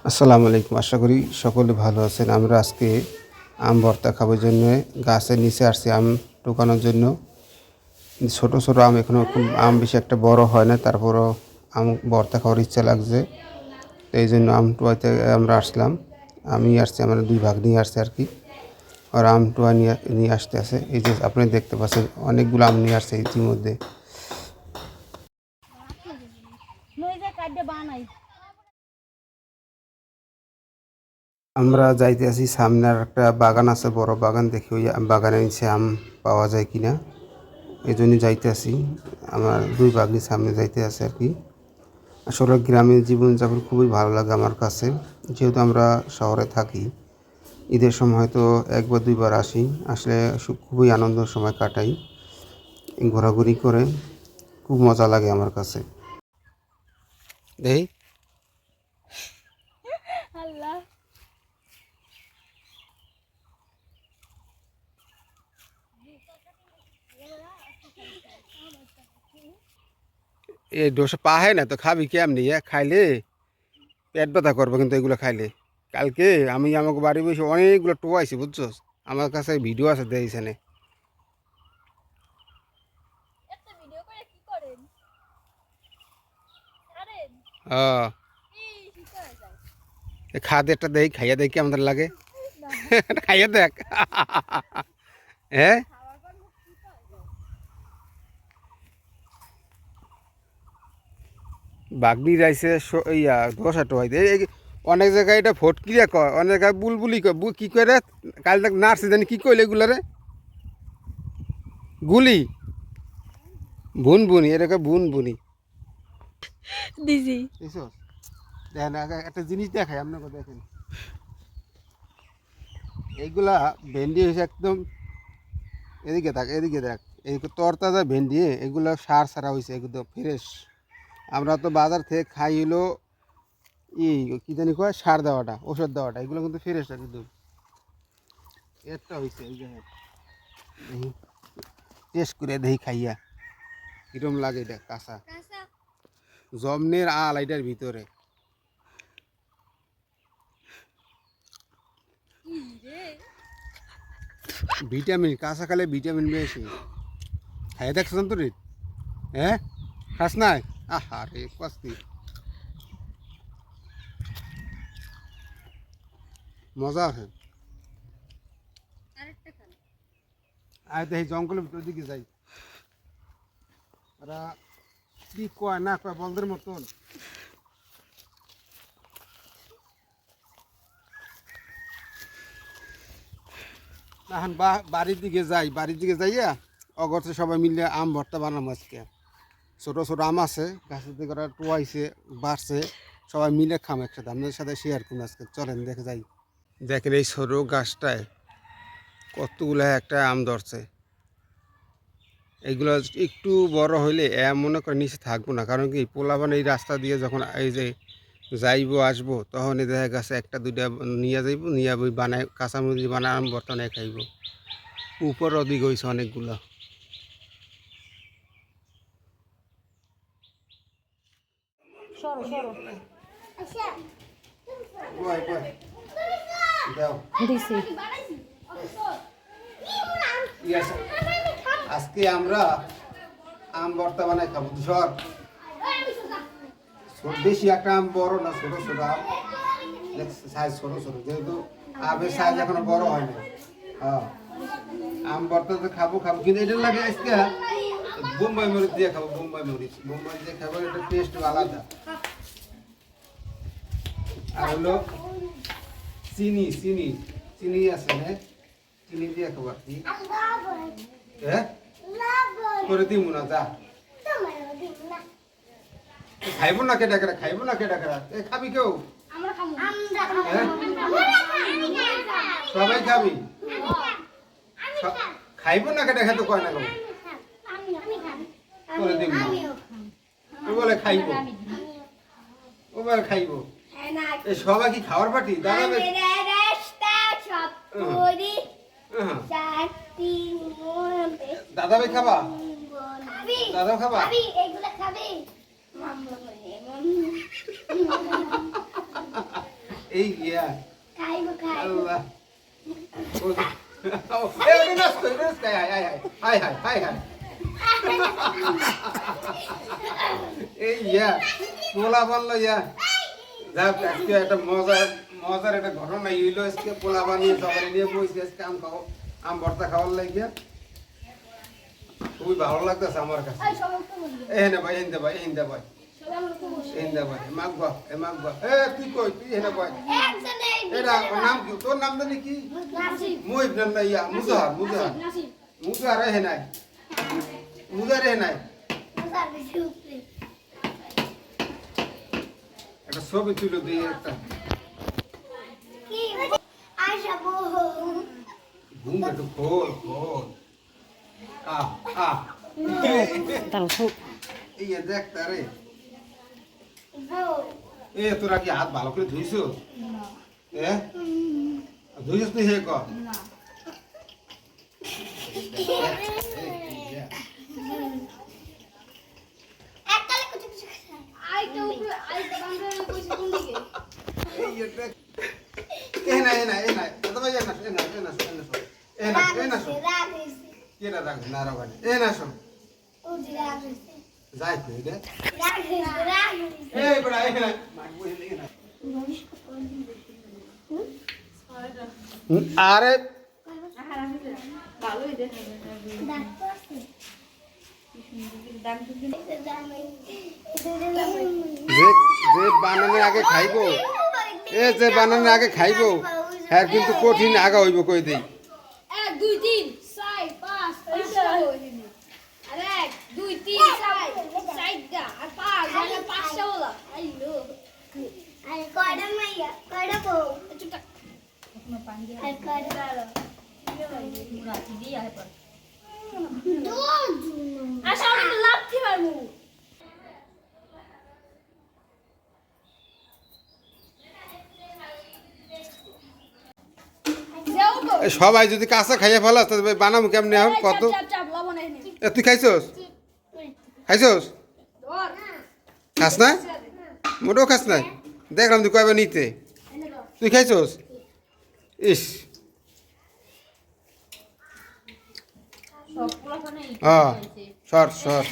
আসসালামু আলাইকুম। আশা করি সকলে ভালো আছেন। আমরা আজকে আম ভর্তা খাবার জন্য গাছের নিচে আসছি আম টোকানোর জন্য। ছোট ছোট আম এখনও খুব আম বেশি একটা বড় হয় না, তারপরও আম ভর্তা খাওয়ার ইচ্ছা লাগছে, তো এই জন্য আম টোয়াইতে আমরা আসলাম। আমি আসছি, আমার দুই ভাগ নিয়ে আসছে আর কি, আর আম টোয়া নিয়ে নিয়ে আসতে আছে। এই যে আপনি দেখতে পাচ্ছেন অনেকগুলো আম নিয়ে আসছে ইতিমধ্যে। আমরা যাইতে আছি, সামনে আর একটা বাগান আছে, বড় বাগান, দেখি ওই বাগানের নিচে আম পাওয়া যায় কিনা, এই জন্য যাইতে আছি। আমার দুই ভাগ্নি সামনে যাইতে আছে আর কি। আসলে গ্রামের জীবনযাপন খুবই ভালো লাগে আমার কাছে, যেহেতু আমরা শহরে থাকি। ঈদের সময় হয়তো একবার দুইবার আসি, আসলে খুবই আনন্দের সময় কাটাই, ঘোরাঘুরি করে খুব মজা লাগে আমার কাছে। এই এই ডোসা পাহে না তো খাবি কেমনি? খাইলে পেট ব্যথা করবো কিন্তু এগুলো খাইলে। কালকে আমি আমাকে বাড়ি বসে অনেকগুলো টোয়াইছি, বুঝছো? আমার কাছে ভিডিও আছে, দেখছেনে। খাদে একটা দেখ, খাইয়া দেখি আমাদের লাগে। খাইয়া দেখ। হ্যাঁ, বাগনি রাইছে ইয়া ধোসা টোয়াই দে। অনেক জায়গায় এটা ফটকিয়া কয়, অনেক জায়গায় বুলবুলি কয়। কি করে কাল দেখ নার্সি জানি কি কইলে এগুলারে? গুলি, বুন বুনি, এটাকে বুন বুনি দিছি দেখেন। একটা জিনিস দেখাই আপনাকে, দেখেন এইগুলা ভেন্ডি হয়েছে একদম। এদিকে দেখ, এদিকে দেখ, এই তরতাজা ভেন্ডি, এগুলো সার ছাড়া হয়েছে, একদম ফ্রেশ। আমরা তো বাজার থেকে খাই হলো কি জানি কয়, সার দেওয়াটা, ওষুধ দেওয়াটা। এগুলো কিন্তু ফ্রেশ একদম। একটা হয়েছে এই জায়গায়, দেখি টেস্ট করে দেখি খাইয়া কিরম লাগে। এটা কাঁচা জমনের আল এটার ভিতরে। ভিটামিন, কাঁচা খালে ভিটামিন বেশি। খাইয়া দেখছেন তো রে? হ্যাঁ, খাস নাই? আহা রে কস্তি, মজা আছে। আর দেখি জঙ্গলের ভিতর দিকে যাই, ওরা কি কয় না কয় বলদের মতন। এখন বাড়ির দিকে যাই, বাড়ির দিকে যাইয়া অগরতে সবাই মিলে আম ভর্তা বানাবো আজকে। ছোটো ছোটো আম আছে গাছের দিকে, ওরা টোয়াইছে, বাড়ছে, সবাই মিলে খাম একসাথে। আপনাদের সাথে শেয়ার করুন আজকে, চলেন দেখে যাই। দেখেন এই ছোটো গাছটায় কতগুলো একটা আম ধরছে। এইগুলো একটু বড় হইলে মনে করে নিচে থাকবো না, কারণ কি পোলাপান এই রাস্তা দিয়ে যখন এই যে যাইবো আসবো, তখন এই দেখা গেছে একটা দুইটা নিয়ে যাইব, নিয়ে ওই বানায় কাঁচামরিচ বানায় আম বর্তমানে খাইব। উপর অধিক হয়েছে অনেকগুলো। দিছি আজকে আমরা আম ভর্তা বানাই খাবো। ধর বেশি একটা আম বড় না, ছোট ছোট আম, সাইজ ছোট ছোট, যেহেতু আমের সাইজ এখনো বড় হয় না। হ্যাঁ, আম ভর্তা তো খাবো খাবো, কিন্তু এটার লাগে আজকে বোম্বাই মরিচ দিয়ে খাবো। বোম্বাই মরিচ, বোম্বাই দিয়ে খাবো, এটা টেস্ট আলাদা। আর হলো চিনি, চিনি চিনি আছে না, চিনি দিয়ে খাবো আর কি। হ্যাঁ, করে দিব না, যা খাইব না। কেটা কেটা খাইব না, কেটা কেটা খাবি কেউ? সবাই খাবি? খাইব না, কেটা খেতে কয় না? করে দিব না, ও বলে খাইব, ও বলে খাইব। এ সবাই কি খাওয়ার পার্টি? দাদা দাদা ভাই খাবা? দাদা খাবা? এই গিয়া খাইবো খাইবো আল্লাহ এই নষ্ট নষ্ট হাই হাই হাই হাই এই ইয়া পোলা বললো ইয়া যাক আজকে একটা মজার একটা ঘটনা হইলো আজকে পোলা বানিয়ে সবাই নিয়ে বসে আজকে আম ভর্তা খাওয়ার লাগিয়া খুবই ভালো লাগতেছে আমার কাছে এনে ভাই এনে ভাই এনে ভাই এনে ভাই মাগবা এ তুই কই তুই এনে ভাই এটা ওর নাম কি তোর নাম জানি কি মুহিব না ইয়া মুজাহার হে নাই মুজাহার হে নাই একটা ছবি তুলে দিই একটা ঘুম একটু খোল এই দেখ তারে এ তোরা কি হাত ভালো করে ধুইছ ধুইছ তুই হে ক আরে যে বানানোর আগে খাইবো যে বানানোর আগে খাইবো হ্যাঁ কিন্তু কঠিন আগা হইব কই দেই 1 2 3 4 5 আর 1 2 3 4 সাইডা আর 5 মানে 5টা হলো আইলো আর কয়টা মাইয়া কয়টা বউ চুপটা কোনো পানি দিয়ে আর কয়টা দাঁড়ো গাছি দিয়ে আয় পর দুধ আশা আমি লাথি মারমু যাও তো সবাই যদি কাঁচা খাইয়া ফেলাস তবে বানাবো কেমনে কত চাপ চাপ লবণ এনে তুই খাইছস ধর খাস না মোটেও খাস না দেখলাম তুই কয়বার নিতে এনে দাও তুই খাইছস ইস সব পোলাপানে হ্যাঁ সর সর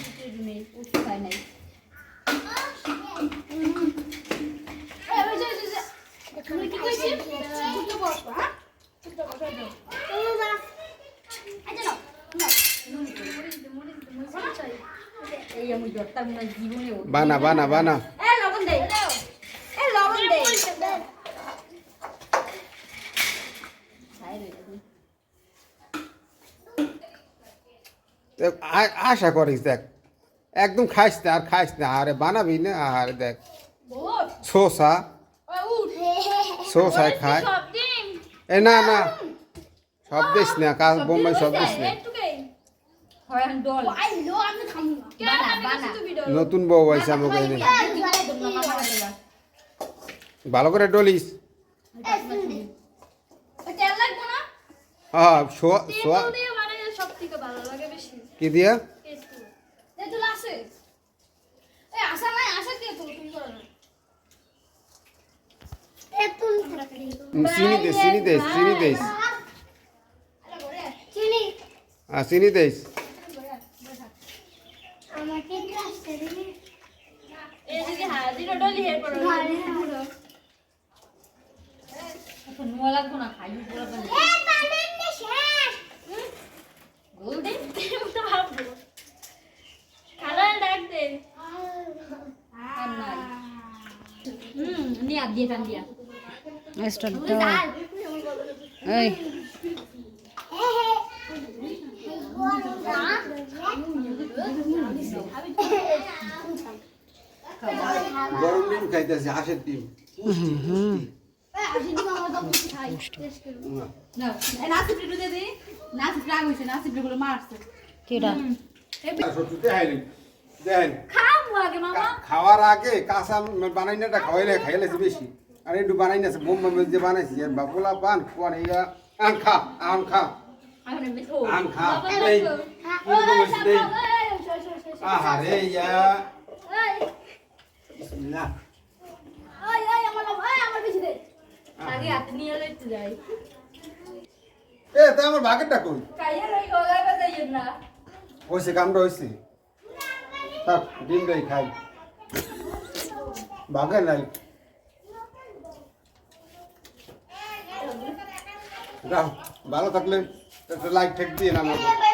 খাই নাই তুমি কি কইছিস ছোট বস হ্যাঁ ছোট বস দাও আচ্ছা নাও এই আমি জটটা মনে জীবনে বানা বানা বানা এ লবণ দে এ লবণ দে আশা করিস দেখ একদম খাইস না আর খাইস না আরে বানাবি না আরে দেখ বল শোষা ওই উঠ শোষায় খায় সব দিন এ না না সব দিস না কাজ বোম্বাই সব দিস না একটুকে হয় আমি দল আই লো আমি খামু না বানা নতুন বউ হয়েছে আমাকে এনে ভালো করে ডলিস তেল লাগবে না হ্যাঁ তেল দিয়ে মানে সব থেকে ভালো লাগে বেশি কি দিয়া তেল আছে এই আশা নাই আশা দিয়ে তুমি করো না তেতুল চিনি দেস চিনি চিনি দেস আমাকে ক্লাসে দিবি এই যদি হাজির ডলি হের পড়ো ঘরে এখন নোয়া লাগবো না খাই পুরো পানি এ বানান না শেষ গোল দে তো ভাববো খালা ডাক দে আর নাই নিয়া দিয়ে টান দিয়া স্টার্ট দাও এই গরম ডিম খাইতেছে হাঁসের ডিম না নাসিব রে দে দে নাসিব রাগ হইছে নাসিব রে গুলো মারছে কেডা সত্যি হাইলি দেন খামু আগে মামা খাওয়ার আগে কাঁচা বানাই না খাইলে বেশি আর একটু বানাই না বোম্বা যে বানাইছি আর বাবুলা পান কোন ইয়া আন খা আমি বেথো আন খা এই আহারে ইয়া বিসমিল্লাহ আমার বেশি দে হাত নিয়ে লইতে যাই এ তা আমার বাগেরটা কই কাইয়া লই গলায় বাজাইয়েন না হইছে কামটা হইছে থাক ডিমটাই খাই বাগে নাই ভালো থাকলে একটা লাইক ঠেক দিয়ে না আমাকে